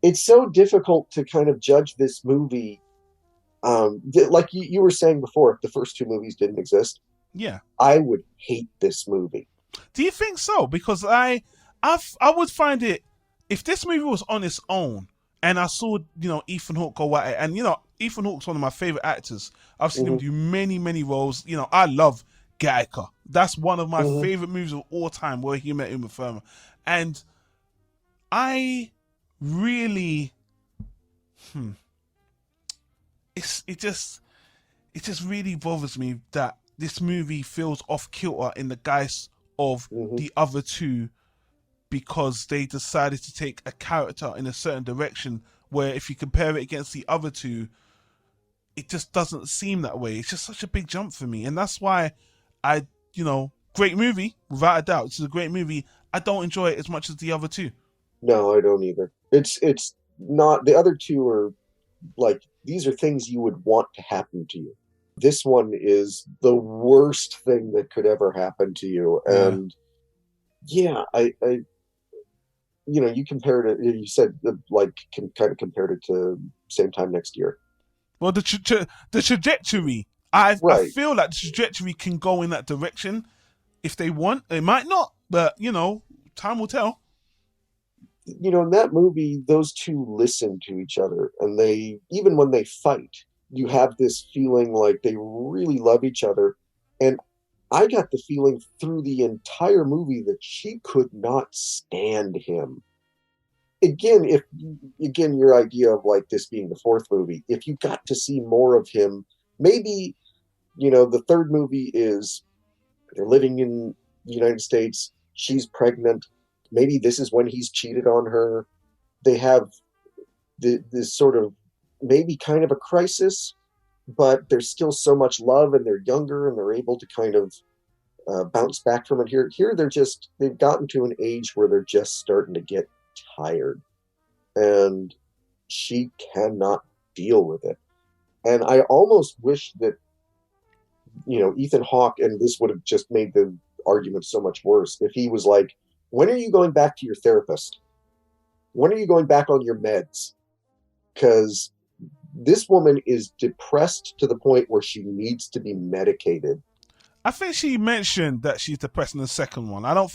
it's so difficult to kind of judge this movie. Like you were saying before, if the first two movies didn't exist, Yeah. I would hate this movie. Do you think so? Because I would find it if this movie was on its own and I saw Ethan Hawke go at it, and Ethan Hawke's one of my favorite actors. I've seen him Hmm. do many roles. I love Gattaca. That's one of my Hmm. favorite movies of all time, where he met Uma Thurman, and I really, hmm, it's it just really bothers me that this movie feels off kilter in the guise of Hmm. the other two, because they decided to take a character in a certain direction where if you compare it against the other two, it just doesn't seem that way. It's just such a big jump for me. And that's why great movie, without a doubt. It's a great movie. I don't enjoy it as much as the other two. No, I don't either. It's not, the other two are like, these are things you would want to happen to you. This one is the worst thing that could ever happen to you. Yeah. And yeah, you compared it, you said like kind of compared it to same time next year. Well, the trajectory, I Right. feel like the trajectory can go in that direction if they want. It might not, but time will tell. In that movie, those two listen to each other, and they, even when they fight, you have this feeling like they really love each other. And I got the feeling through the entire movie that she could not stand him. Again, if again your idea of like this being the fourth movie, if you got to see more of him, maybe the third movie is they're living in the United States, she's pregnant, maybe this is when he's cheated on her, they have this sort of maybe kind of a crisis, but there's still so much love and they're younger and they're able to kind of bounce back from it. Here they've gotten to an age where they're just starting to get tired, and she cannot deal with it. And I almost wish that Ethan Hawke, and this would have just made the argument so much worse if he was like, "When are you going back to your therapist? When are you going back on your meds?" Because this woman is depressed to the point where she needs to be medicated. I think she mentioned that she's depressed in the second one. I don't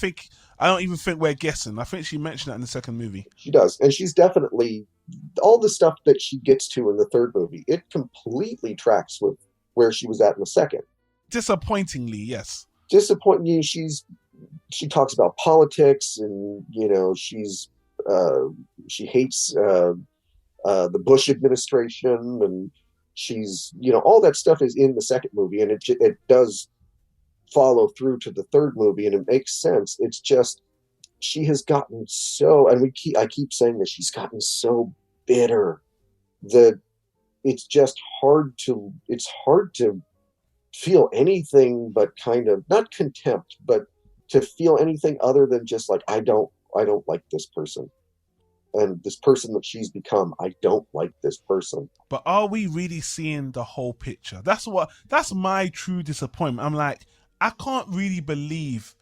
even think we're guessing. I think she mentioned that in the second movie. She does, and she's definitely, all the stuff that she gets to in the third movie, it completely tracks with where she was at in the second. Disappointingly, yes. Disappointing. She talks about politics, and uh, she hates the Bush administration, and she's all that stuff is in the second movie, and it does follow through to the third movie, and it makes sense. It's just she has gotten so, and I keep saying this, she's gotten so bitter that it's hard to feel anything but kind of not contempt, but to feel anything other than just like, I don't like this person, and this person that she's become, I don't like this person. But are we really seeing the whole picture? That's my true disappointment. I'm like, I can't really believe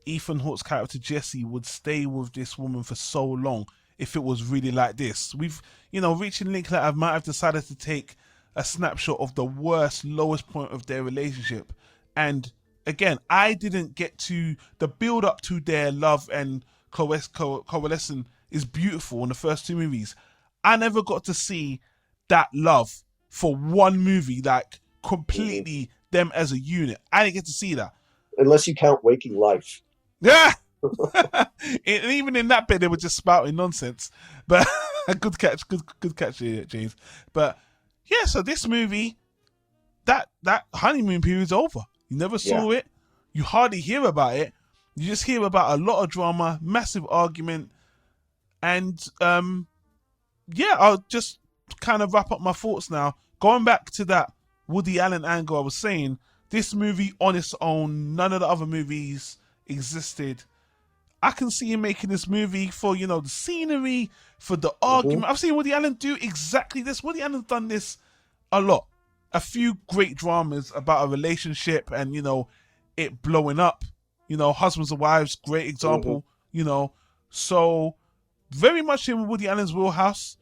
Ethan Hawke's character Jesse would stay with this woman for so long if it was really like this. We've, reaching Linklater might have decided to take a snapshot of the worst, lowest point of their relationship. And again, I didn't get to the build up to their love and coalescence is beautiful in the first two movies. I never got to see that love for one movie, like Mhm. completely them as a unit. I didn't get to see that. Unless you count Waking Life. Yeah, and even in that bit, they were just spouting nonsense. But good catch, good catch, James. But yeah, so this movie, that honeymoon period's over. You never Yeah. saw it. You hardly hear about it. You just hear about a lot of drama, massive argument, and yeah, I'll just kind of wrap up my thoughts now. Going back to that Woody Allen angle I was saying, this movie on its own, none of the other movies existed. I can see him making this movie for, the scenery, for the Hmm. argument. I've seen Woody Allen do exactly this. Woody Allen's done this a lot. A few great dramas about a relationship and, it blowing up. Husbands and wives, great Hmm. example. So very much in Woody Allen's wheelhouse.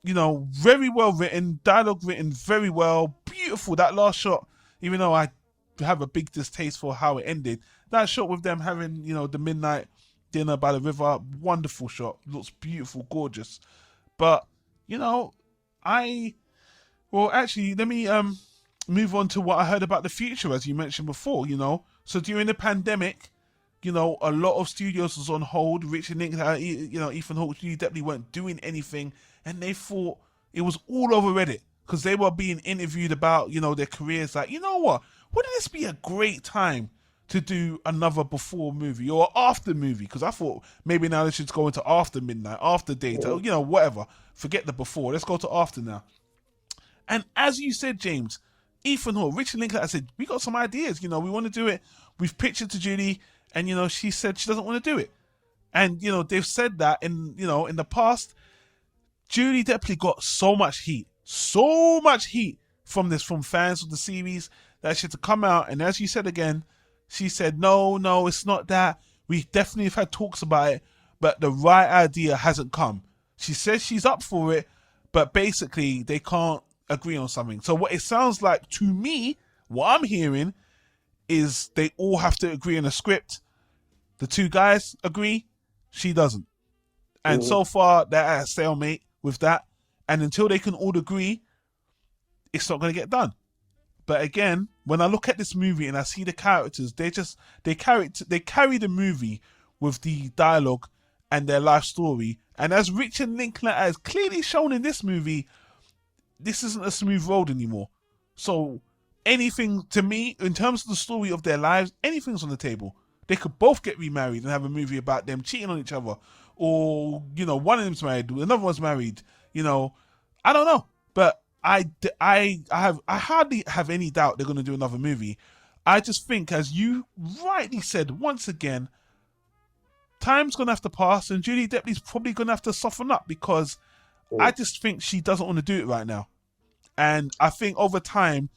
Very well written, dialogue written very well, beautiful. That last shot, even though I have a big distaste for how it ended, that shot with them having, the midnight dinner by the river, wonderful shot. Looks beautiful, gorgeous. But, you know, I well actually let me move on to what I heard about the future, as you mentioned before. So during the pandemic, a lot of studios was on hold. Richard Linklater, Ethan Hawke, Julie Depley weren't doing anything, and they thought it was all over Reddit because they were being interviewed about, their careers. Like, you know what? Wouldn't this be a great time to do another before movie or after movie? Because I thought maybe now they should go into after midnight, after daytime, whatever. Forget the before. Let's go to after now. And as you said, James, Ethan Hawke, Richard Linklater said, we got some ideas. We want to do it. We've pitched it to Julie, and she said she doesn't want to do it. And they've said that in the past. Julie Depley got so much heat from fans of the series that she had to come out. And as you said again, she said, no, it's not that. We definitely have had talks about it, but the right idea hasn't come. She says she's up for it, but basically they can't agree on something. So what it sounds like to me, what I'm hearing is they all have to agree on a script. The two guys agree, she doesn't. And Mhm. so far, they're at a stalemate with that. And until they can all agree, it's not going to get done. But again, when I look at this movie and I see the characters, they carry the movie with the dialogue and their life story. And as Richard Linklater has clearly shown in this movie, this isn't a smooth road anymore. So anything to me, in terms of the story of their lives, anything's on the table. They could both get remarried and have a movie about them cheating on each other, or one of them's married, another one's married. I don't know, but I hardly have any doubt they're going to do another movie. I just think, as you rightly said once again, time's going to have to pass, and Julie Depley's probably going to have to soften up because I Mm. just think she doesn't want to do it right now. And I think over time,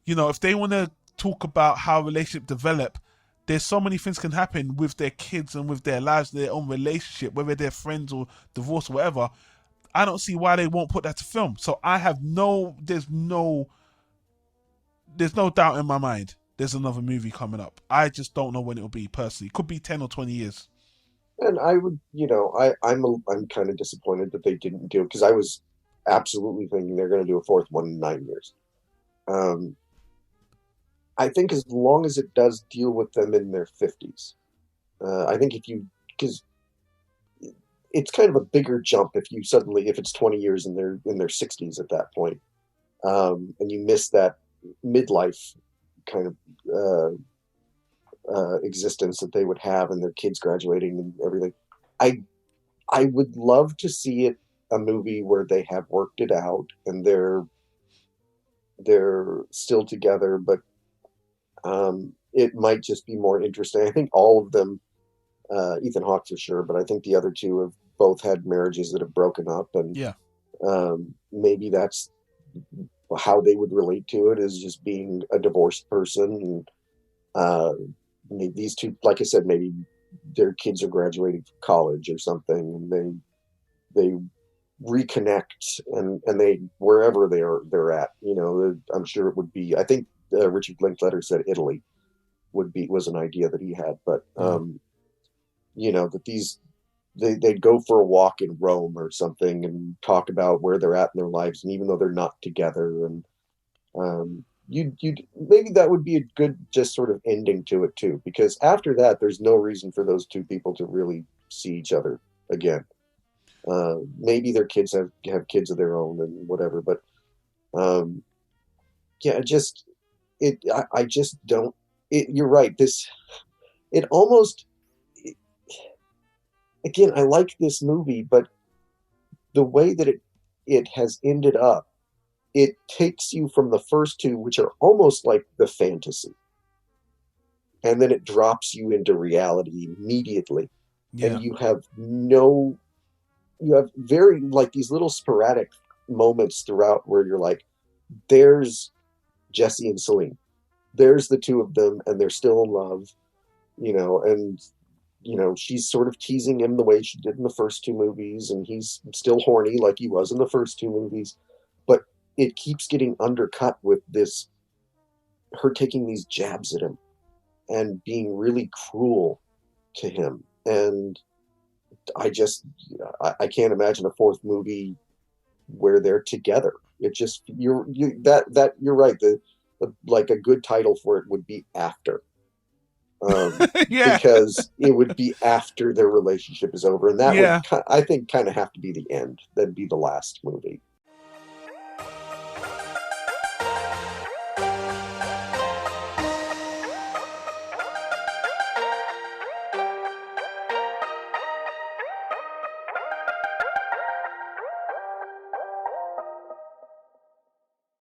if they want to talk about how relationship develop, there's so many things can happen with their kids and with their lives, their own relationship, whether they're friends or divorce or whatever. I don't see why they won't put that to film. So I have there's no doubt in my mind there's another movie coming up. I just don't know when it'll be personally. It could be 10 or 20 years. And I would, I'm kind of disappointed that they didn't do it because I was absolutely thinking they're going to do a fourth one in 9 years. Um, I think as long as it does deal with them in their 50s, I think because it's kind of a bigger jump if it's 20 years and they're in their 60s at that point, and you miss that midlife kind of existence that they would have and their kids graduating and everything. I I would love to see a movie where they have worked it out and they're still together, but it might just be more interesting. I think all of them, Ethan Hawke for sure, but I think the other two have both had marriages that have broken up, and Yeah. maybe that's how they would relate to it, is just being a divorced person. And these two, like I said, maybe their kids are graduating from college or something, and they reconnect, and they wherever they're at. I'm sure it would be. I think Richard Linklater said Italy was an idea that he had, but Yeah. that they'd go for a walk in Rome or something and talk about where they're at in their lives, and even though they're not together, and you maybe that would be a good just sort of ending to it too, because after that, there's no reason for those two people to really see each other again. Maybe their kids have kids of their own and whatever, but um, yeah, I just don't. You're right. It almost again. I like this movie, but the way that it has ended up, it takes you from the first two, which are almost like the fantasy, and then it drops you into reality immediately, and Yeah. you have very like these little sporadic moments throughout where you're like, there's Jesse and Celine, there's the two of them, and they're still in love, and she's sort of teasing him the way she did in the first two movies, and he's still horny like he was in the first two movies. But it keeps getting undercut with this her taking these jabs at him and being really cruel to him. And I just I can't imagine a fourth movie where they're together. It just you're right. The like a good title for it would be After, Yeah, because it would be after their relationship is over, and that would yeah. I think kind of have to be the end. That'd be the last movie.